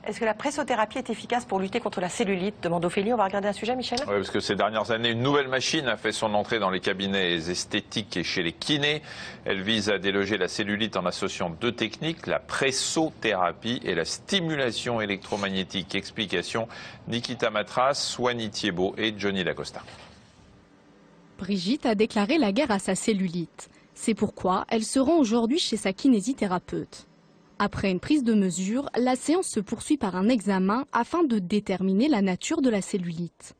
Est-ce que la pressothérapie est efficace pour lutter contre la cellulite? Demande Ophélie. On va regarder un sujet, Michel. Oui, parce que ces dernières années, une nouvelle machine a fait son entrée dans les cabinets esthétiques et chez les kinés. Elle vise à déloger la cellulite en associant deux techniques, la pressothérapie et la stimulation électromagnétique. Explication, Nikita Matras, Swani Thiebaud et Johnny Dacosta. Brigitte a déclaré la guerre à sa cellulite. C'est pourquoi elle se rend aujourd'hui chez sa kinésithérapeute. Après une prise de mesure, la séance se poursuit par un examen afin de déterminer la nature de la cellulite.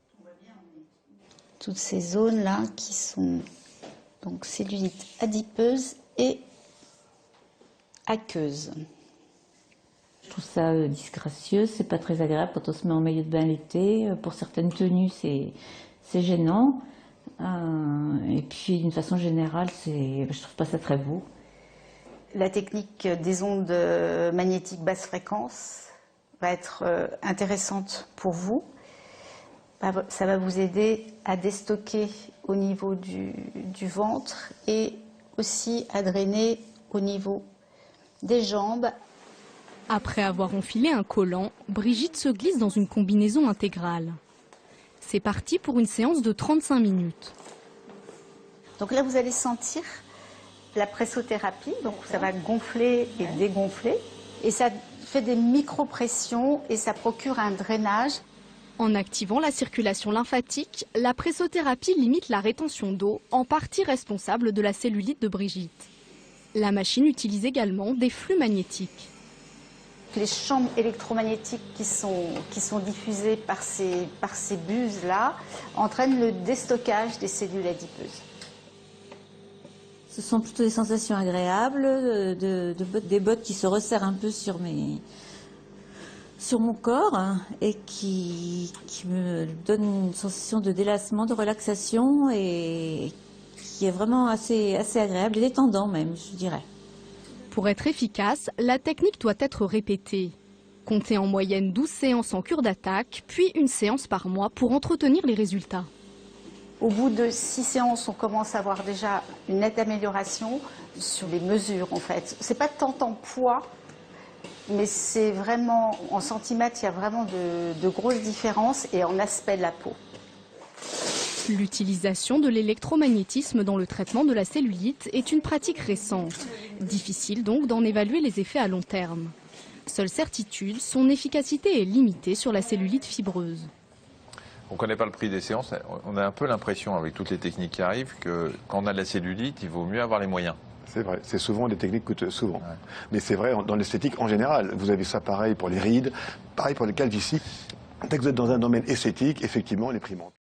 Toutes ces zones-là qui sont donc cellulite adipeuse et aqueuse. Je trouve ça disgracieux, c'est pas très agréable quand on se met en maillot de bain l'été. Pour certaines tenues, c'est gênant. Et puis d'une façon générale, je trouve pas ça très beau. La technique des ondes magnétiques basse fréquence va être intéressante pour vous. Ça va vous aider à déstocker au niveau du ventre et aussi à drainer au niveau des jambes. Après avoir enfilé un collant, Brigitte se glisse dans une combinaison intégrale. C'est parti pour une séance de 35 minutes. Donc là, vous allez sentir la pressothérapie, donc ça va gonfler et dégonfler. Et ça fait des micro-pressions et ça procure un drainage. En activant la circulation lymphatique, la pressothérapie limite la rétention d'eau, en partie responsable de la cellulite de Brigitte. La machine utilise également des flux magnétiques. Les champs électromagnétiques qui sont diffusés par ces buses-là entraînent le déstockage des cellules adipeuses. Ce sont plutôt des sensations agréables, des bottes qui se resserrent un peu sur mon corps et qui me donnent une sensation de délassement, de relaxation et qui est vraiment assez agréable et détendant même, je dirais. Pour être efficace, la technique doit être répétée. Comptez en moyenne 12 séances en cure d'attaque, puis une séance par mois pour entretenir les résultats. Au bout de 6 séances, on commence à avoir déjà une nette amélioration sur les mesures en fait. C'est pas tant en poids, mais c'est vraiment en centimètres, il y a vraiment de grosses différences et en aspect de la peau. L'utilisation de l'électromagnétisme dans le traitement de la cellulite est une pratique récente. Difficile donc d'en évaluer les effets à long terme. Seule certitude, son efficacité est limitée sur la cellulite fibreuse. On ne connaît pas le prix des séances. On a un peu l'impression, avec toutes les techniques qui arrivent, que quand on a de la cellulite, il vaut mieux avoir les moyens. C'est vrai, c'est souvent des techniques coûteuses, souvent. Ouais. Mais c'est vrai dans l'esthétique en général. Vous avez ça pareil pour les rides, pareil pour les calvities. Dès que vous êtes dans un domaine esthétique, effectivement, les prix montent.